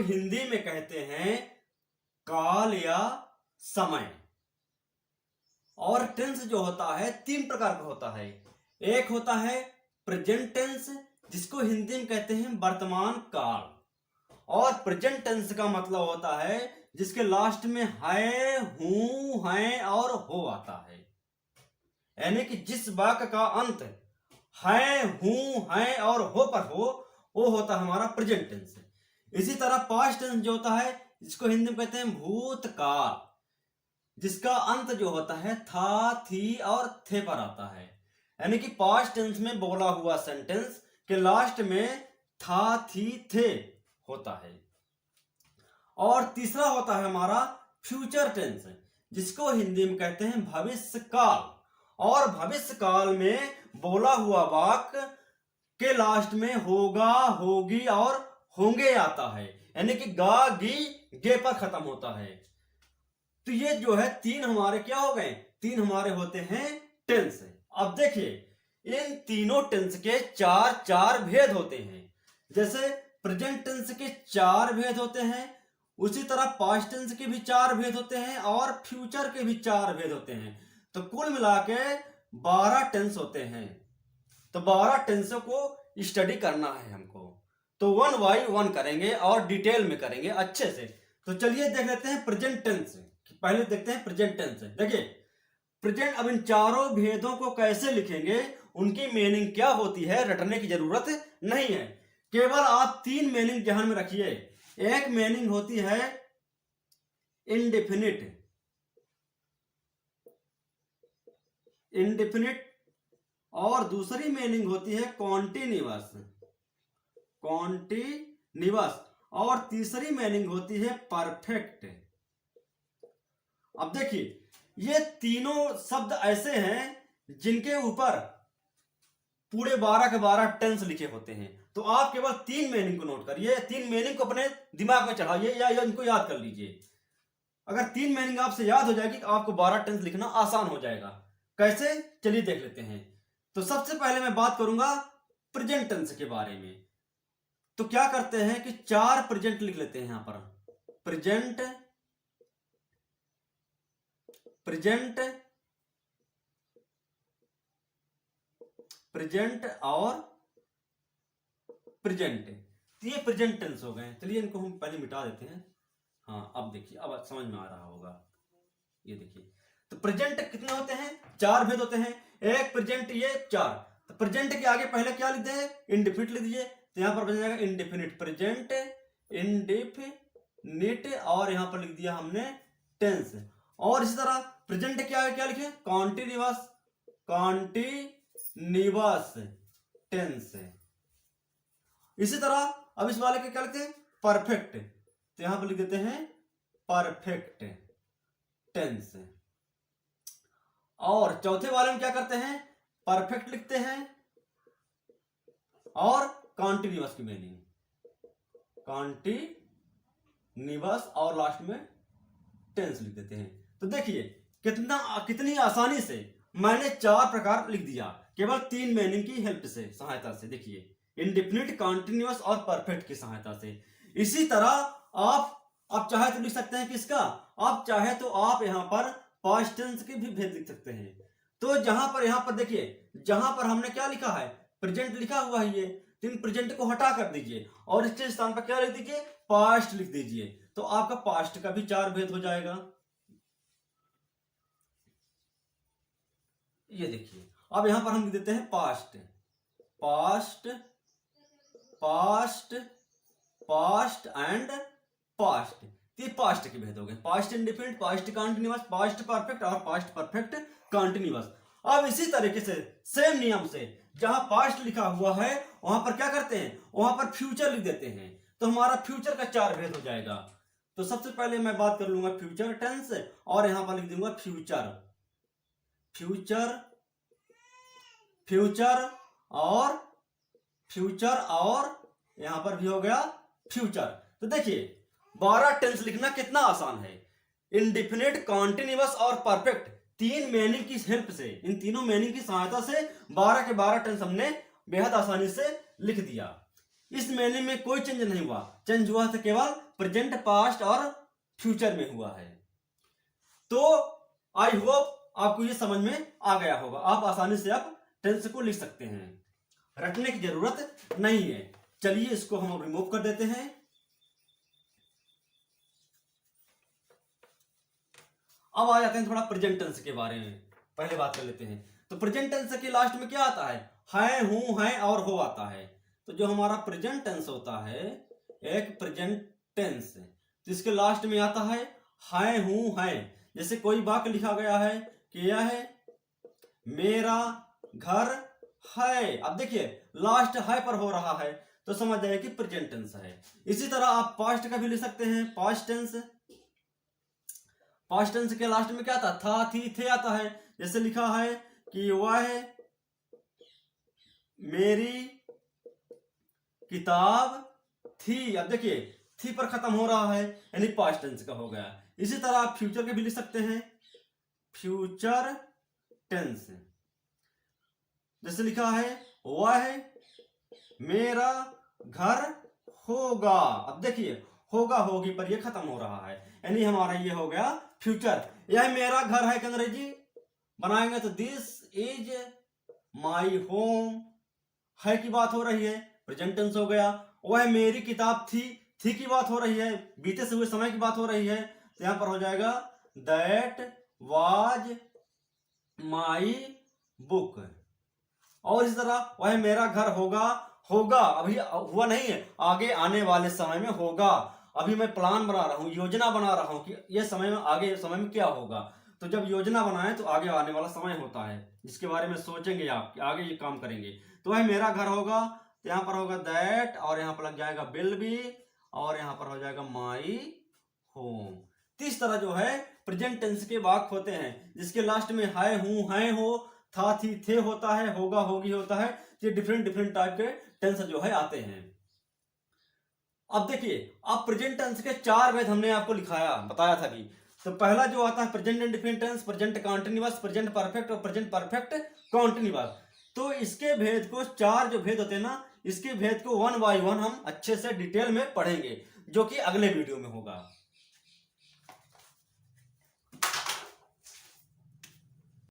हिंदी में कहते हैं काल या समय। और टेंस जो होता है तीन प्रकार का होता है। एक होता है प्रेजेंट टेंस, जिसको हिंदी में कहते हैं वर्तमान काल। और प्रेजेंट टेंस का मतलब होता है जिसके लास्ट में है, हूं, है और हो आता है। यानी कि जिस वाक्य का अंत है, हूं, है और हो पर हो, वो होता है हमारा प्रेजेंट टेंस। इसी तरह पास्ट टेंस जो होता है, जिसको हिंदी में कहते हैं भूतकाल, जिसका अंत जो होता है था, थी और थे पर आता है। यानी कि पास्ट टेंस में बोला हुआ सेंटेंस के लास्ट में था, थी, थे होता है। और तीसरा होता है हमारा फ्यूचर टेंस, जिसको हिंदी में कहते हैं भविष्य काल। और भविष्य काल में बोला हुआ वाक्य के लास्ट में होगा, होगी और होंगे आता है। यानी कि गा, गी, गे पर खत्म होता है। तो ये जो है तीन हमारे क्या हो गए, तीन हमारे होते हैं टेंस। अब देखिए इन तीनों टेंस के चार चार भेद होते हैं। जैसे प्रेजेंट टेंस के चार भेद होते हैं, उसी तरह पास्ट टेंस के भी चार भेद होते हैं और फ्यूचर के भी चार भेद होते हैं। तो कुल मिला के 12 टेंस होते हैं। तो 12 टेंसों को स्टडी करना है हमको। तो 1 बाय 1 करेंगे और डिटेल में करेंगे अच्छे से। तो चलिए देख लेते हैं प्रेजेंट टेंस। पहले देखते हैं प्रेजेंट टेंस। देखिए प्रेजेंट, अब इन चारों भेदों को कैसे लिखेंगे, उनकी मीनिंग क्या होती है, रटने की जरूरत नहीं है। केवल आप तीन मीनिंग ध्यान में रखिए। एक मीनिंग होती है इनडेफिनिट, इनडेफिनिट, और दूसरी मीनिंग होती है कॉन्टिन्यूअस, कॉन्टिन्यूअस, और तीसरी मीनिंग होती है परफेक्ट। अब देखिए ये तीनों शब्द ऐसे हैं जिनके ऊपर पूरे 12 के 12 टेंस लिखे होते हैं। तो आप केवल तीन मीनिंग को नोट करिए, तीन मीनिंग को अपने दिमाग में चढ़ाइए या इनको याद कर लीजिए। अगर तीन मीनिंग आपसे याद हो जाएगी तो आपको 12 टेंस लिखना आसान हो जाएगा। कैसे, चलिए देख लेते हैं। तो सबसे पहले मैं बात करूंगा प्रेजेंट टेंस के बारे में। तो क्या करते हैं कि चार प्रेजेंट लिख लेते हैं यहां पर। प्रेजेंट, प्रेजेंट, प्रेजेंट और प्रेजेंट। तो ये प्रेजेंट टेंस हो गए। चलिए इनको हम पहले मिटा देते हैं। हाँ अब देखिए, अब समझ में आ रहा होगा। ये देखिए, तो प्रेजेंट कितने होते हैं, चार भेद होते हैं। एक प्रेजेंट, ये चार। तो प्रेजेंट के आगे पहले क्या लिख दें, इंडेफिनिट लिख दीजिए। तो यहां पर बन जाएगा इंडेफिनिट प्रेजेंट, इंडेफिनिट, और यहां पर लिख दिया हमने टेंस। और इसी तरह प्रेजेंट के आगे क्या लिखे, कॉन्टिन्यूअस, कॉन्टिन्यूअस टेंस। इसी तरह अब इस वाले के क्या लिखते हैं, परफेक्ट। तो यहां पर लिख देते हैं परफेक्ट टेंस। और चौथे वाले में क्या करते हैं, परफेक्ट लिखते हैं और कॉन्टिन्यूअस की मीनिंग, कॉन्टिन्यूअस, और लास्ट में टेंस लिख देते हैं। तो देखिए कितनी आसानी से मैंने चार प्रकार लिख दिया केवल तीन मीनिंग की हेल्प से, सहायता से। देखिए इंडेफिनिट, कॉन्टिन्यूअस और परफेक्ट की सहायता से। इसी तरह आप चाहे तो लिख सकते हैं किसका, आप चाहे तो आप यहां पर पास्ट टेंस के भी भेद लिख सकते हैं। तो जहां पर यहां पर देखिए, जहां पर हमने क्या लिखा है, प्रेजेंट लिखा हुआ है ये, तो इन प्रेजेंट को हटा कर दीजिए और इसके स्थान पर क्या लिख दीजिए, पास्ट लिख दीजिए। तो आपका पास्ट का भी चार भेद हो जाएगा। ये देखिए, अब यहां पर हम लिख देते हैं past, past, past, past and past. ये पास्ट के भेद हो गए, past indefinite, past continuous, past perfect और पास्ट परफेक्ट कंटीन्यूअस। अब इसी तरीके से सेम नियम से जहां पास्ट लिखा हुआ है वहां पर क्या करते हैं, वहां पर फ्यूचर लिख देते हैं। तो हमारा फ्यूचर का चार भेद हो जाएगा। तो सबसे पहले मैं बात कर लूंगा फ्यूचर टेंस, और यहां पर लिख दूंगा फ्यूचर, फ्यूचर, फ्यूचर और फ्यूचर, और यहां पर भी हो गया फ्यूचर। तो देखिए 12 टेंस लिखना कितना आसान है। इंडेफिनिट, कॉन्टिन्यूअस और परफेक्ट तीन मीनिंग की हेल्प से, इन तीनों मीनिंग की सहायता से 12 के 12 टेंस हमने बेहद आसानी से लिख दिया। इस मीनिंग में कोई चेंज नहीं हुआ, चेंज हुआ था केवल प्रेजेंट, पास्ट और फ्यूचर में हुआ है। तो आई होप आपको ये समझ में आ गया होगा। आप आसानी से आप टेंस को लिख सकते हैं, रटने की जरूरत नहीं है। चलिए इसको हम रिमूव कर देते हैं। अब आ जाते हैं थोड़ा प्रेजेंट टेंस के बारे में, पहले बात कर लेते हैं। तो प्रेजेंट टेंस के लास्ट में क्या आता है, हूं, है और हो आता है। तो जो हमारा प्रेजेंट टेंस होता है, एक प्रेजेंट टेंस, तो इसके लास्ट में आता है हूं, है। जैसे कोई वाक्य लिखा गया है कि यह है मेरा घर है, अब देखिए लास्ट है पर हो रहा है, तो समझ जाए कि प्रेजेंट टेंस है। इसी तरह आप पास्ट का भी लिख सकते हैं, पास्ट टेंस। पास्ट टेंस के लास्ट में क्या आता, था, थी, थे आता है। जैसे लिखा है कि वह मेरी किताब थी, अब देखिए थी पर खत्म हो रहा है, यानी पास्ट टेंस का हो गया। इसी तरह आप फ्यूचर के भी लिख सकते हैं, फ्यूचर टेंस। जैसे लिखा है वह मेरा घर होगा, अब देखिए होगा, होगी पर ये खत्म हो रहा है, यानी हमारा ये हो गया फ्यूचर। यह मेरा घर है कि अंग्रेजी बनाएंगे तो दिस इज माई होम, है की बात हो रही है, प्रेजेंट टेंस हो गया। वह मेरी किताब थी की बात हो रही है, बीते से हुए समय की बात हो रही है, तो यहां पर हो जाएगा दैट वाज माई बुक। और इस तरह वह मेरा घर होगा, होगा अभी हुआ नहीं है, आगे आने वाले समय में होगा। अभी मैं प्लान बना रहा हूं, योजना बना रहा हूं कि ये समय में, आगे समय में क्या होगा। तो जब योजना बनाए तो आगे आने वाला समय होता है जिसके बारे में सोचेंगे आप कि आगे ये काम करेंगे। तो वह मेरा घर होगा, तो यहां पर होगा दैट, और यहां पर लग जाएगा विल बी, और यहां पर हो जाएगा माई होम। तो इस तरह जो है प्रेजेंट टेंस के वाक्य होते हैं जिसके लास्ट में है, हूं, है, हो, था, थी, थे होता है, होगा, होगी होता है। ये डिफरेंट डिफरेंट टाइप के टेंस जो है आते हैं। अब देखिए, अब प्रेजेंट टेंस के 4 भेद हमने आपको लिखाया, बताया था कि तो पहला जो आता है present indefinite tense, present continuous, present perfect और प्रेजेंट परफेक्ट कंटीन्यूअस। तो इसके भेद को, 4 जो भेद होते हैं ना, इसके भेद को 1 बाय 1 हम अच्छे से डिटेल में पढ़ेंगे, जो कि अगले वीडियो में होगा।